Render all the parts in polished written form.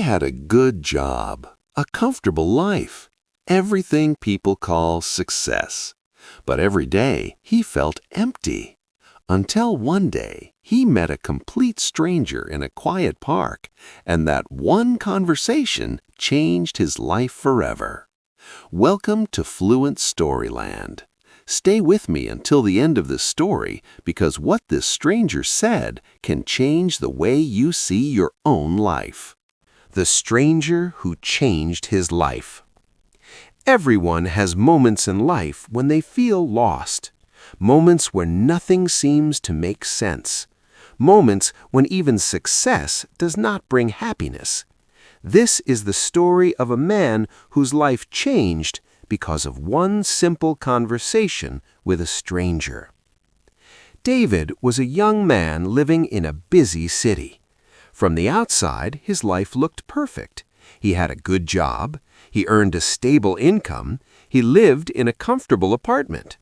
had a good job, a comfortable life, everything people call success. But every day he felt empty. Until one day he met a complete stranger in a quiet park, and that one conversation changed his life forever. Welcome to Fluent Storyland. Stay with me until the end of this story, because what this stranger said can change the way you see your own life. The stranger who changed his life. Everyone has moments in life when they feel lost. Moments where nothing seems to make sense. Moments when even success does not bring happiness. This is the story of a man whose life changed because of one simple conversation with a stranger. David was a young man living in a busy city. From the outside, his life looked perfect. He had a good job, he earned a stable income, he lived in a comfortable apartment.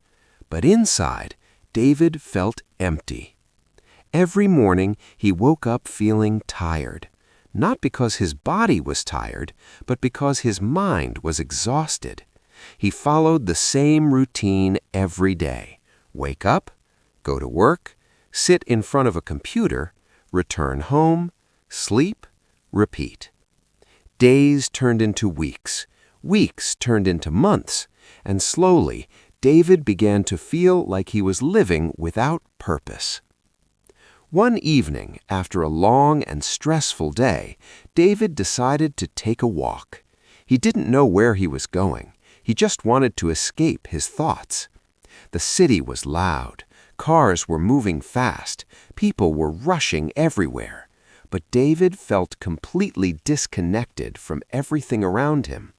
But inside, David felt empty. Every morning, he woke up feeling tired. Not because his body was tired, but because his mind was exhausted. He followed the same routine every day. Wake up, go to work, sit in front of a computer, return home, sleep, repeat. Days turned into weeks. Weeks turned into months. And slowly, David began to feel like he was living without purpose. One evening, after a long and stressful day, David decided to take a walk. He didn't know where he was going. He just wanted to escape his thoughts. The city was loud. Cars were moving fast. People were rushing everywhere. But David felt completely disconnected from everything around him.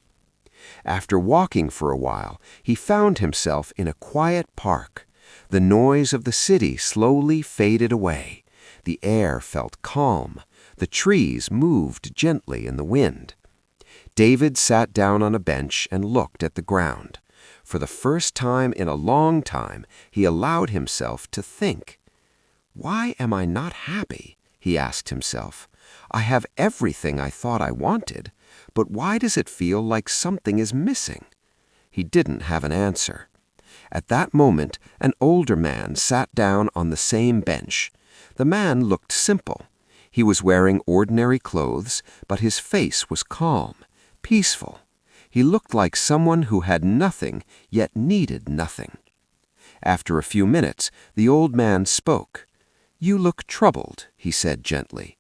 After walking for a while, he found himself in a quiet park. The noise of the city slowly faded away. The air felt calm. The trees moved gently in the wind. David sat down on a bench and looked at the ground. For the first time in a long time, he allowed himself to think. "Why am I not happy?" he asked himself. "I have everything I thought I wanted, but why does it feel like something is missing?" He didn't have an answer. At that moment, an older man sat down on the same bench. The man looked simple. He was wearing ordinary clothes, but his face was calm, peaceful. He looked like someone who had nothing, yet needed nothing. After a few minutes, the old man spoke. "You look troubled," he said gently.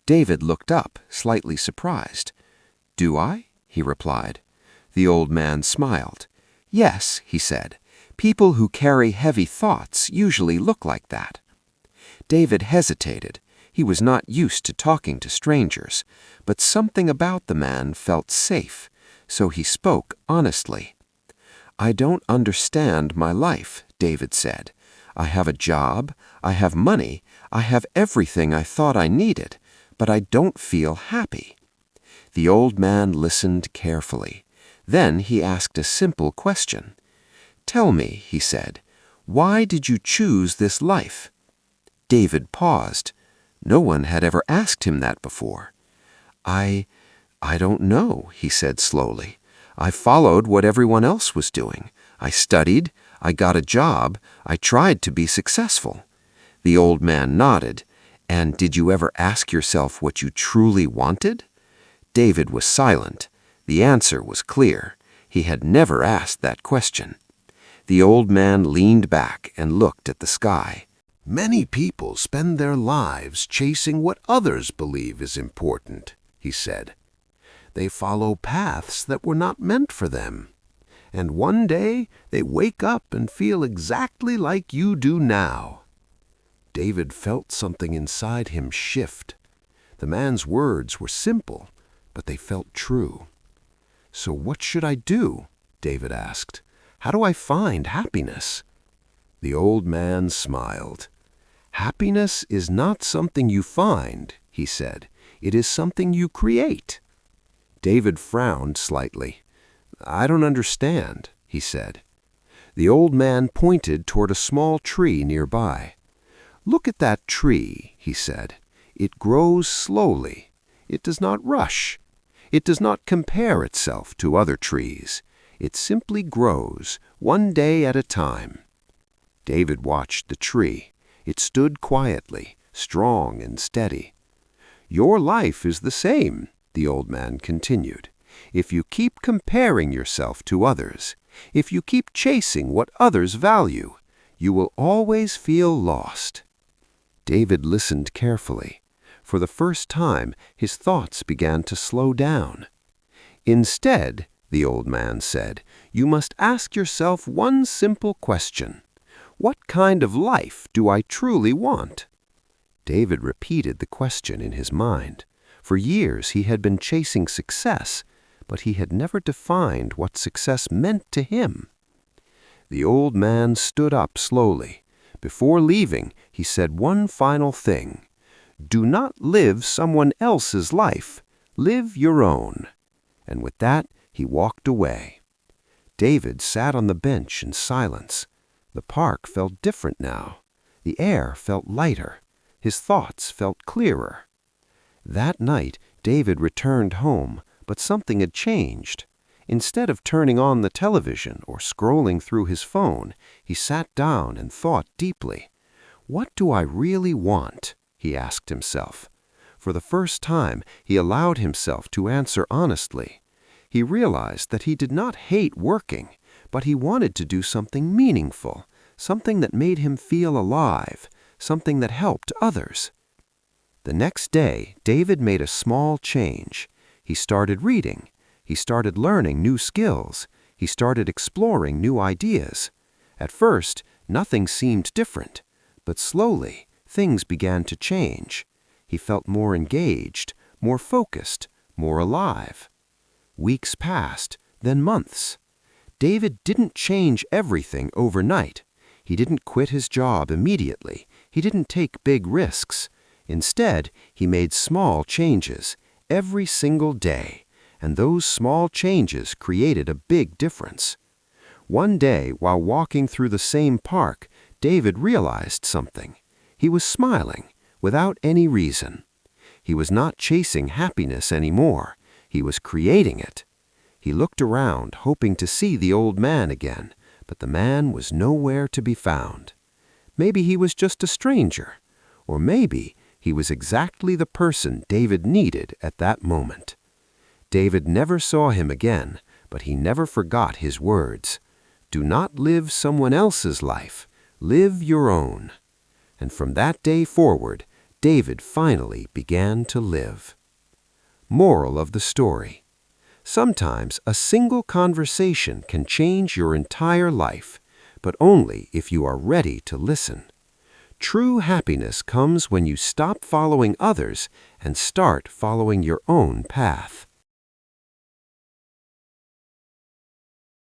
David looked up, slightly surprised. "Do I?" he replied. The old man smiled. "Yes," he said. "People who carry heavy thoughts usually look like that." David hesitated. He was not used to talking to strangers, but something about the man felt safe, so he spoke honestly. "I don't understand my life," David said. "I have a job, I have money, I have everything I thought I needed, but I don't feel happy." The old man listened carefully. Then he asked a simple question. "Tell me," he said, "why did you choose this life?" David paused. No one had ever asked him that before. I don't know," he said slowly. "I followed what everyone else was doing. I studied, I got a job, I tried to be successful." The old man nodded. "And did you ever ask yourself what you truly wanted?" David was silent. The answer was clear. He had never asked that question. The old man leaned back and looked at the sky. "Many people spend their lives chasing what others believe is important," he said. "They follow paths that were not meant for them. And one day they wake up and feel exactly like you do now." David felt something inside him shift. The man's words were simple, but they felt true. "So what should I do?" David asked. "How do I find happiness?" The old man smiled. "Happiness is not something you find," he said. "It is something you create." David frowned slightly. "I don't understand," he said. The old man pointed toward a small tree nearby. "Look at that tree," he said. "It grows slowly. It does not rush. It does not compare itself to other trees. It simply grows, one day at a time. David watched the tree. It stood quietly, strong and steady. "Your life is the same," the old man continued. "If you keep comparing yourself to others, if you keep chasing what others value, you will always feel lost." David listened carefully. For the first time, his thoughts began to slow down. "Instead," the old man said, "you must ask yourself one simple question. What kind of life do I truly want?" David repeated the question in his mind. For years he had been chasing success, but he had never defined what success meant to him. The old man stood up slowly. Before leaving, he said one final thing. "Do not live someone else's life. Live your own." And with that, he walked away. David sat on the bench in silence. The park felt different now. The air felt lighter. His thoughts felt clearer. That night, David returned home, but something had changed. Instead of turning on the television or scrolling through his phone, he sat down and thought deeply. "What do I really want?" he asked himself. For the first time, he allowed himself to answer honestly. He realized that he did not hate working, but he wanted to do something meaningful, something that made him feel alive, something that helped others. The next day, David made a small change. He started reading. He started learning new skills. He started exploring new ideas. At first, nothing seemed different, but slowly, things began to change. He felt more engaged, more focused, more alive. Weeks passed, then months. David didn't change everything overnight. He didn't quit his job immediately. He didn't take big risks. Instead, he made small changes every single day, and those small changes created a big difference. One day, while walking through the same park, David realized something. He was smiling, without any reason. He was not chasing happiness anymore. He was creating it. He looked around, hoping to see the old man again, but the man was nowhere to be found. Maybe he was just a stranger, or maybe he was exactly the person David needed at that moment. David never saw him again, but he never forgot his words. "Do not live someone else's life. Live your own." And from that day forward, David finally began to live. Moral of the story: sometimes a single conversation can change your entire life, but only if you are ready to listen. True happiness comes when you stop following others and start following your own path.